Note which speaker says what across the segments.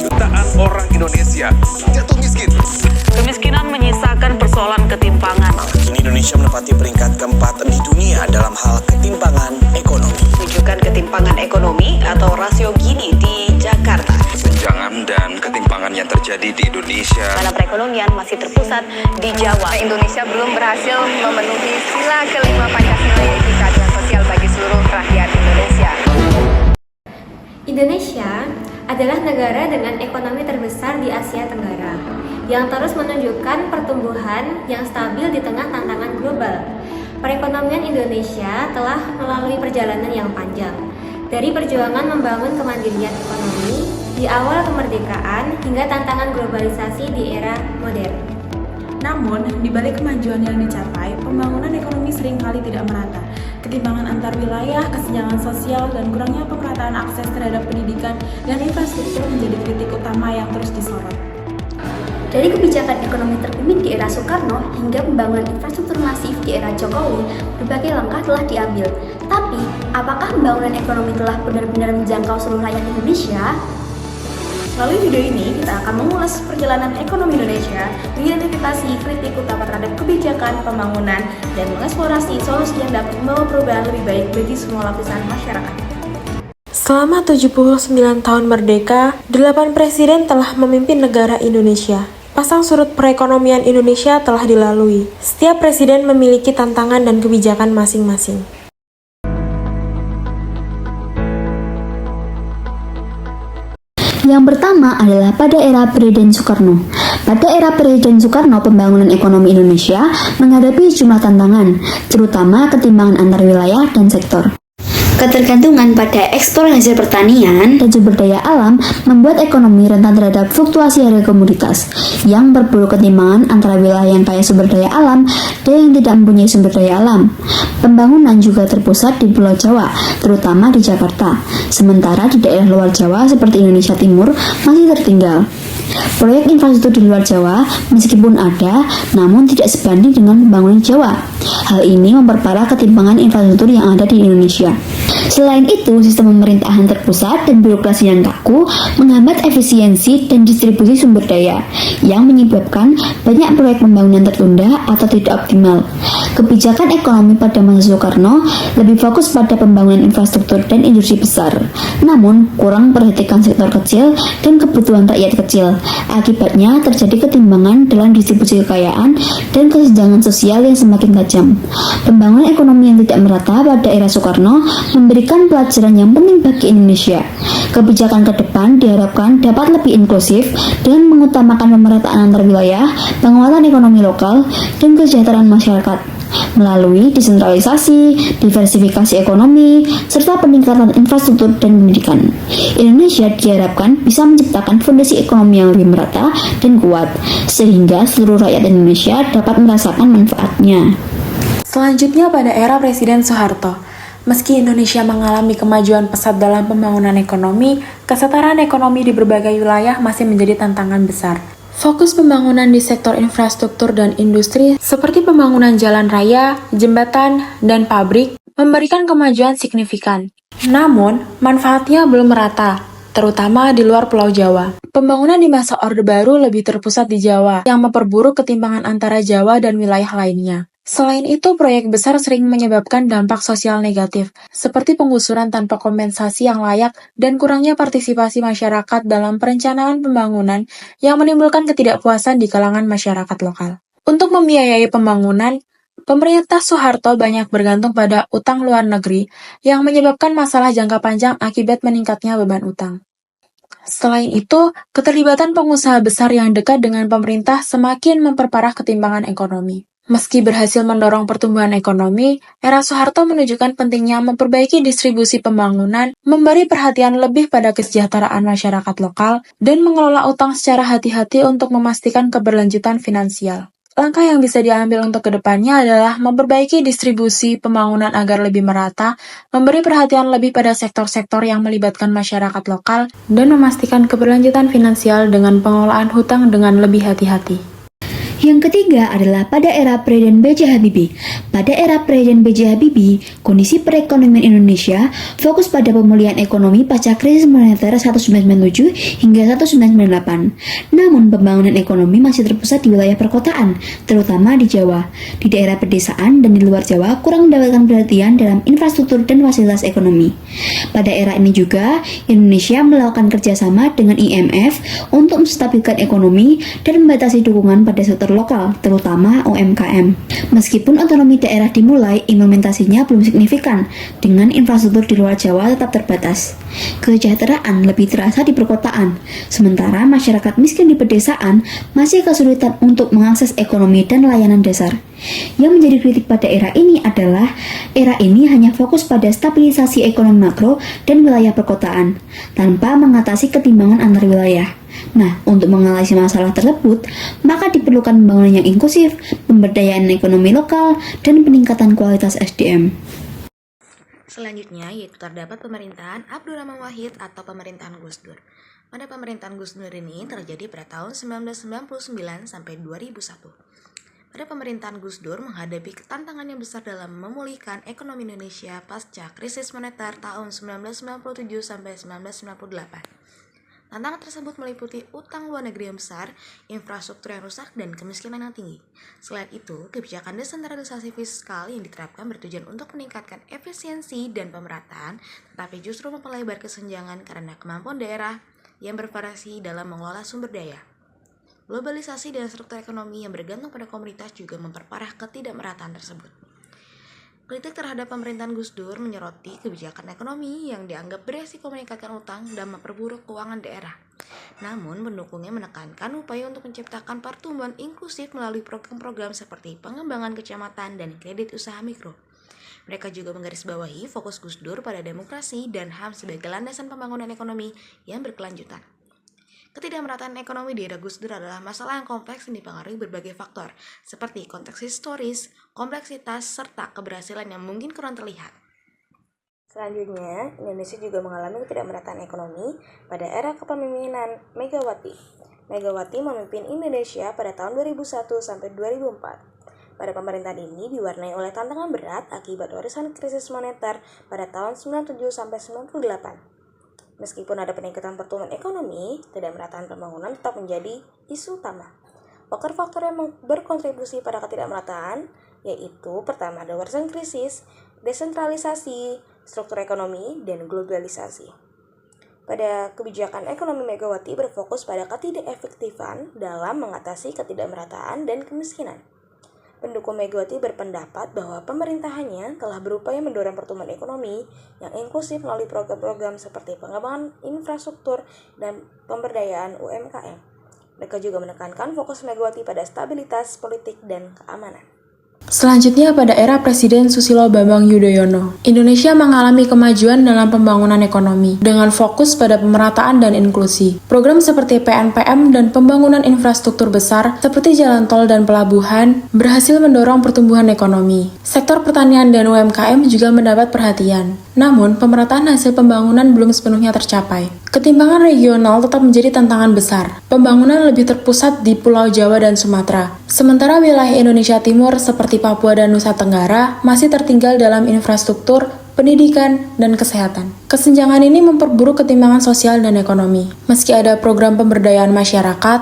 Speaker 1: Jutaan orang Indonesia jatuh miskin.
Speaker 2: Kemiskinan menyisakan persoalan ketimpangan.
Speaker 3: Kini Indonesia menempati peringkat keempat di dunia dalam hal ketimpangan ekonomi.
Speaker 2: Menunjukkan ketimpangan ekonomi atau rasio Gini di Jakarta.
Speaker 1: Tunjangan dan ketimpangan yang terjadi di Indonesia.
Speaker 2: Mana perekonomian masih terpusat di Jawa.
Speaker 4: Indonesia belum berhasil memenuhi sila kelima Pancasila yaitu keadilan sosial bagi seluruh rakyat Indonesia.
Speaker 5: Indonesia adalah negara dengan ekonomi terbesar di Asia Tenggara yang terus menunjukkan pertumbuhan yang stabil di tengah tantangan global. Perekonomian Indonesia telah melalui perjalanan yang panjang, dari perjuangan membangun kemandirian ekonomi di awal kemerdekaan hingga tantangan globalisasi di era modern.
Speaker 6: Namun, di balik kemajuan yang dicapai, pembangunan ekonomi seringkali tidak merata. Ketimpangan antar wilayah, kesenjangan sosial, dan kurangnya pemerataan akses terhadap pendidikan dan infrastruktur menjadi kritik utama yang terus disorot.
Speaker 5: Dari kebijakan ekonomi terpimpin di era Soekarno hingga pembangunan infrastruktur masif di era Jokowi, berbagai langkah telah diambil. Tapi, apakah pembangunan ekonomi telah benar-benar menjangkau seluruh rakyat Indonesia? Melalui video ini, kita akan mengulas perjalanan ekonomi Indonesia, mengidentifikasi kritik utama terhadap kebijakan pembangunan, dan mengeksplorasi solusi yang dapat membawa perubahan lebih baik bagi semua lapisan masyarakat.
Speaker 7: Selama 79 tahun merdeka, 8 presiden telah memimpin negara Indonesia. Pasang surut perekonomian Indonesia telah dilalui. Setiap presiden memiliki tantangan dan kebijakan masing-masing.
Speaker 8: Yang pertama adalah pada era Presiden Soekarno. Pada era Presiden Soekarno, pembangunan ekonomi Indonesia menghadapi sejumlah tantangan, terutama ketimpangan antar wilayah dan sektor. Ketergantungan pada ekspor hasil pertanian dan sumber daya alam membuat ekonomi rentan terhadap fluktuasi harga komoditas yang memperburuk ketimpangan antara wilayah yang kaya sumber daya alam dan yang tidak mempunyai sumber daya alam. Pembangunan juga terpusat di Pulau Jawa, terutama di Jakarta, sementara di daerah luar Jawa seperti Indonesia Timur masih tertinggal. Proyek infrastruktur di luar Jawa meskipun ada, namun tidak sebanding dengan pembangunan Jawa. Hal ini memperparah ketimpangan infrastruktur yang ada di Indonesia. Selain itu, sistem pemerintahan terpusat dan birokrasi yang kaku menghambat efisiensi dan distribusi sumber daya, yang menyebabkan banyak proyek pembangunan tertunda atau tidak optimal. Kebijakan ekonomi pada masa Soekarno lebih fokus pada pembangunan infrastruktur dan industri besar, namun kurang memperhatikan sektor kecil dan kebutuhan rakyat kecil. Akibatnya terjadi ketimpangan dalam distribusi kekayaan dan kesenjangan sosial yang semakin tajam. Pembangunan ekonomi yang tidak merata pada era Soekarno memberikan pelajaran yang penting bagi Indonesia. Kebijakan ke depan diharapkan dapat lebih inklusif dengan mengutamakan pemerataan antar wilayah, penguatan ekonomi lokal, dan kesejahteraan masyarakat melalui desentralisasi, diversifikasi ekonomi, serta peningkatan infrastruktur dan pendidikan. Indonesia diharapkan bisa menciptakan fondasi ekonomi yang lebih merata dan kuat, sehingga seluruh rakyat Indonesia dapat merasakan manfaatnya.
Speaker 7: Selanjutnya pada era Presiden Soeharto. Meski Indonesia mengalami kemajuan pesat dalam pembangunan ekonomi, kesetaraan ekonomi di berbagai wilayah masih menjadi tantangan besar. Fokus pembangunan di sektor infrastruktur dan industri seperti pembangunan jalan raya, jembatan, dan pabrik memberikan kemajuan signifikan. Namun, manfaatnya belum merata, terutama di luar Pulau Jawa. Pembangunan di masa Orde Baru lebih terpusat di Jawa, yang memperburuk ketimpangan antara Jawa dan wilayah lainnya. Selain itu, proyek besar sering menyebabkan dampak sosial negatif, seperti penggusuran tanpa kompensasi yang layak dan kurangnya partisipasi masyarakat dalam perencanaan pembangunan yang menimbulkan ketidakpuasan di kalangan masyarakat lokal. Untuk membiayai pembangunan, pemerintah Soeharto banyak bergantung pada utang luar negeri yang menyebabkan masalah jangka panjang akibat meningkatnya beban utang. Selain itu, keterlibatan pengusaha besar yang dekat dengan pemerintah semakin memperparah ketimpangan ekonomi. Meski berhasil mendorong pertumbuhan ekonomi, era Soeharto menunjukkan pentingnya memperbaiki distribusi pembangunan, memberi perhatian lebih pada kesejahteraan masyarakat lokal, dan mengelola utang secara hati-hati untuk memastikan keberlanjutan finansial. Langkah yang bisa diambil untuk kedepannya adalah memperbaiki distribusi pembangunan agar lebih merata, memberi perhatian lebih pada sektor-sektor yang melibatkan masyarakat lokal, dan memastikan keberlanjutan finansial dengan pengelolaan hutang dengan lebih hati-hati.
Speaker 8: Yang ketiga adalah pada era Presiden B.J. Habibie. Pada era Presiden B.J. Habibie, kondisi perekonomian Indonesia fokus pada pemulihan ekonomi pasca krisis moneter 1997 hingga 1998. Namun, pembangunan ekonomi masih terpusat di wilayah perkotaan, terutama di Jawa. Di daerah pedesaan dan di luar Jawa kurang mendapatkan perhatian dalam infrastruktur dan fasilitas ekonomi. Pada era ini juga, Indonesia melakukan kerjasama dengan IMF untuk menstabilkan ekonomi dan membatasi dukungan pada sektor lokal, terutama UMKM. Meskipun otonomi daerah dimulai, implementasinya belum signifikan, dengan infrastruktur di luar Jawa tetap terbatas. Kesejahteraan lebih terasa di perkotaan, sementara masyarakat miskin di pedesaan masih kesulitan untuk mengakses ekonomi dan layanan dasar. Yang menjadi kritik pada era ini adalah, era ini hanya fokus pada stabilisasi ekonomi makro dan wilayah perkotaan, tanpa mengatasi ketimbangan antar wilayah. Nah, untuk mengatasi masalah tersebut, maka diperlukan pembangunan yang inklusif, pemberdayaan ekonomi lokal, dan peningkatan kualitas SDM.
Speaker 9: Selanjutnya yaitu terdapat pemerintahan Abdurrahman Wahid atau pemerintahan Gus Dur. Pada pemerintahan Gus Dur ini terjadi pada tahun 1999 sampai 2001. Pada pemerintahan Gus Dur menghadapi tantangan yang besar dalam memulihkan ekonomi Indonesia pasca krisis moneter tahun 1997 sampai 1998. Tantangan tersebut meliputi utang luar negeri yang besar, infrastruktur yang rusak, dan kemiskinan yang tinggi. Selain itu, kebijakan desentralisasi fiskal yang diterapkan bertujuan untuk meningkatkan efisiensi dan pemerataan, tetapi justru memperlebar kesenjangan karena kemampuan daerah yang bervariasi dalam mengelola sumber daya. Globalisasi dan struktur ekonomi yang bergantung pada komunitas juga memperparah ketidakmerataan tersebut. Kritik terhadap pemerintahan Gus Dur menyoroti kebijakan ekonomi yang dianggap beresiko meningkatkan utang dan memperburuk keuangan daerah. Namun, pendukungnya menekankan upaya untuk menciptakan pertumbuhan inklusif melalui program-program seperti pengembangan kecamatan dan kredit usaha mikro. Mereka juga menggarisbawahi fokus Gus Dur pada demokrasi dan HAM sebagai landasan pembangunan ekonomi yang berkelanjutan. Ketidakmerataan ekonomi di era Gus Dur adalah masalah yang kompleks yang dipengaruhi berbagai faktor, seperti konteks historis, kompleksitas, serta keberhasilan yang mungkin kurang terlihat. Selanjutnya, Indonesia juga mengalami ketidakmerataan ekonomi pada era kepemimpinan Megawati. Megawati memimpin Indonesia pada tahun 2001 sampai 2004. Pada pemerintahan ini diwarnai oleh tantangan berat akibat warisan krisis moneter pada tahun 97 sampai 98. Meskipun ada peningkatan pertumbuhan ekonomi, ketidakmerataan pembangunan tetap menjadi isu utama. Faktor-faktor yang berkontribusi pada ketidakmerataan yaitu pertama ada warisan krisis, desentralisasi, struktur ekonomi, dan globalisasi. Pada kebijakan ekonomi Megawati berfokus pada ketidakefektifan dalam mengatasi ketidakmerataan dan kemiskinan. Pendukung Megawati berpendapat bahwa pemerintahannya telah berupaya mendorong pertumbuhan ekonomi yang inklusif melalui program-program seperti pengembangan infrastruktur dan pemberdayaan UMKM. Mereka juga menekankan fokus Megawati pada stabilitas politik dan keamanan.
Speaker 7: Selanjutnya pada era Presiden Susilo Bambang Yudhoyono, Indonesia mengalami kemajuan dalam pembangunan ekonomi dengan fokus pada pemerataan dan inklusi. Program seperti PNPM dan pembangunan infrastruktur besar seperti jalan tol dan pelabuhan berhasil mendorong pertumbuhan ekonomi. Sektor pertanian dan UMKM juga mendapat perhatian. Namun, pemerataan hasil pembangunan belum sepenuhnya tercapai. Ketimpangan regional tetap menjadi tantangan besar. Pembangunan lebih terpusat di Pulau Jawa dan Sumatera. Sementara wilayah Indonesia Timur seperti Papua dan Nusa Tenggara masih tertinggal dalam infrastruktur, pendidikan, dan kesehatan. Kesenjangan ini memperburuk ketimpangan sosial dan ekonomi. Meski ada program pemberdayaan masyarakat,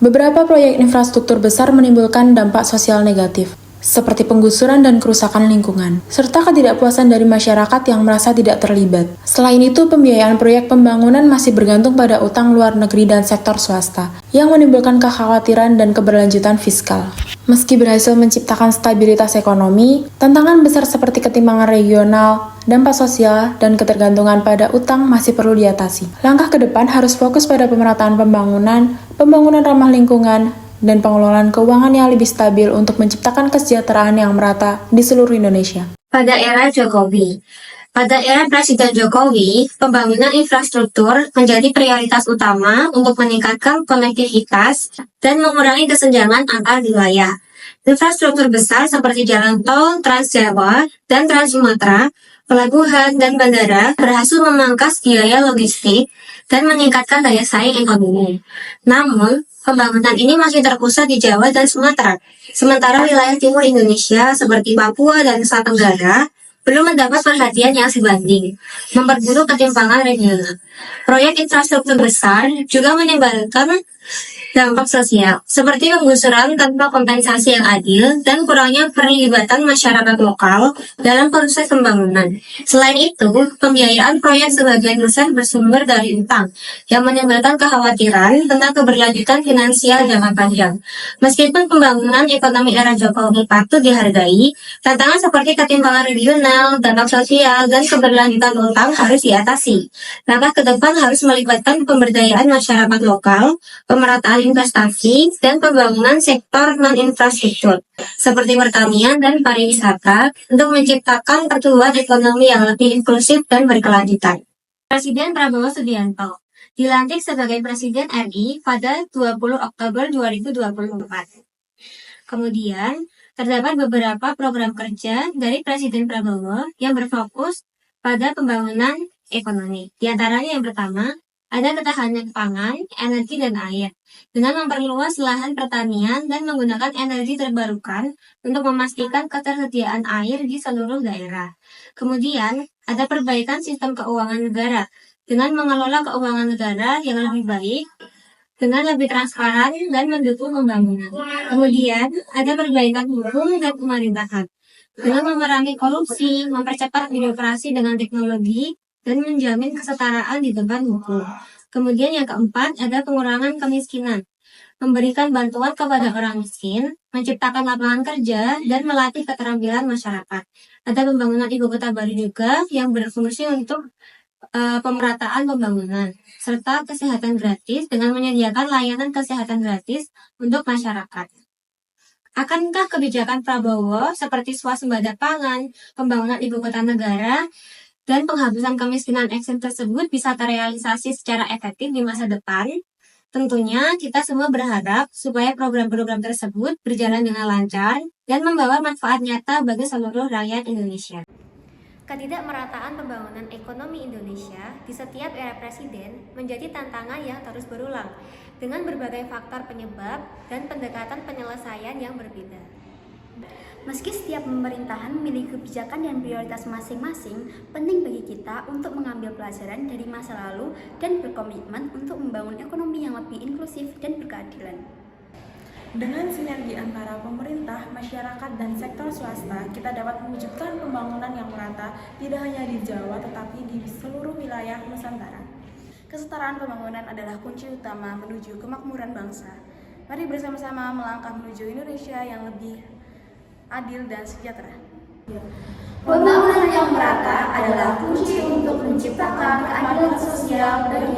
Speaker 7: beberapa proyek infrastruktur besar menimbulkan dampak sosial negatif, seperti penggusuran dan kerusakan lingkungan, serta ketidakpuasan dari masyarakat yang merasa tidak terlibat. Selain itu, pembiayaan proyek pembangunan masih bergantung pada utang luar negeri dan sektor swasta, yang menimbulkan kekhawatiran dan keberlanjutan fiskal. Meski berhasil menciptakan stabilitas ekonomi, tantangan besar seperti ketimpangan regional, dampak sosial, dan ketergantungan pada utang masih perlu diatasi. Langkah ke depan harus fokus pada pemerataan pembangunan ramah lingkungan, dan pengelolaan keuangan yang lebih stabil untuk menciptakan kesejahteraan yang merata di seluruh Indonesia.
Speaker 10: Pada era Jokowi, pada era Presiden Jokowi, pembangunan infrastruktur menjadi prioritas utama untuk meningkatkan konektivitas dan mengurangi kesenjangan antar wilayah. Infrastruktur besar seperti jalan tol Trans Jawa dan Trans Sumatera pelabuhan, dan bandara berhasil memangkas biaya logistik dan meningkatkan daya saing ekonomi. Namun, pembangunan ini masih terpusat di Jawa dan Sumatera. Sementara wilayah timur Indonesia seperti Papua dan Nusa Tenggara belum mendapat perhatian yang sebanding, memperburuk ketimpangan regional. Proyek infrastruktur besar juga menimbulkan dampak sosial, seperti penggusuran tanpa kompensasi yang adil dan kurangnya perlibatan masyarakat lokal dalam proses pembangunan. Selain itu, pembiayaan proyek sebagian besar bersumber dari utang, yang menimbulkan kekhawatiran tentang keberlanjutan finansial jangka panjang. Meskipun pembangunan ekonomi era Jokowi patut dihargai, tantangan seperti ketimpangan regional, dampak sosial, dan keberlanjutan utang harus diatasi. Langkah ke depan harus melibatkan pemberdayaan masyarakat lokal, pemerataan investasi, dan pembangunan sektor non-infrastruktur seperti pertanian dan pariwisata untuk menciptakan pertumbuhan ekonomi yang lebih inklusif dan berkelanjutan. Presiden Prabowo Subianto dilantik sebagai Presiden RI pada 20 Oktober 2024. Kemudian, terdapat beberapa program kerja dari Presiden Prabowo yang berfokus pada pembangunan ekonomi. Di antaranya yang pertama, ada ketahanan pangan, energi, dan air, dengan memperluas lahan pertanian dan menggunakan energi terbarukan untuk memastikan ketersediaan air di seluruh daerah. Kemudian, ada perbaikan sistem keuangan negara, dengan mengelola keuangan negara yang lebih baik, dengan lebih transparan dan mendukung pembangunan. Kemudian, ada perbaikan hukum dan pemerintahan, dengan memerangi korupsi, mempercepat birokrasi dengan teknologi, dan menjamin kesetaraan di depan hukum. Kemudian yang keempat, ada pengurangan kemiskinan, memberikan bantuan kepada orang miskin, menciptakan lapangan kerja, dan melatih keterampilan masyarakat. Ada pembangunan ibu kota baru juga yang berfungsi untuk pemerataan pembangunan, serta kesehatan gratis dengan menyediakan layanan kesehatan gratis untuk masyarakat. Akankah kebijakan Prabowo seperti swasembada pangan, pembangunan ibu kota negara, dan penghapusan kemiskinan ekstrim tersebut bisa terrealisasi secara efektif di masa depan? Tentunya kita semua berharap supaya program-program tersebut berjalan dengan lancar dan membawa manfaat nyata bagi seluruh rakyat Indonesia.
Speaker 5: Ketidakmerataan pembangunan ekonomi Indonesia di setiap era presiden menjadi tantangan yang terus berulang dengan berbagai faktor penyebab dan pendekatan penyelesaian yang berbeda. Meski setiap pemerintahan memiliki kebijakan dan prioritas masing-masing, penting bagi kita untuk mengambil pelajaran dari masa lalu dan berkomitmen untuk membangun ekonomi yang lebih inklusif dan berkeadilan.
Speaker 6: Dengan sinergi antara pemerintah, masyarakat, dan sektor swasta, kita dapat mewujudkan pembangunan yang merata tidak hanya di Jawa tetapi di seluruh wilayah Nusantara.
Speaker 11: Kesetaraan pembangunan adalah kunci utama menuju kemakmuran bangsa. Mari bersama-sama melangkah menuju Indonesia yang lebih adil dan sejahtera.
Speaker 5: Pembangunan yang merata adalah kunci untuk menciptakan keadilan sosial bagi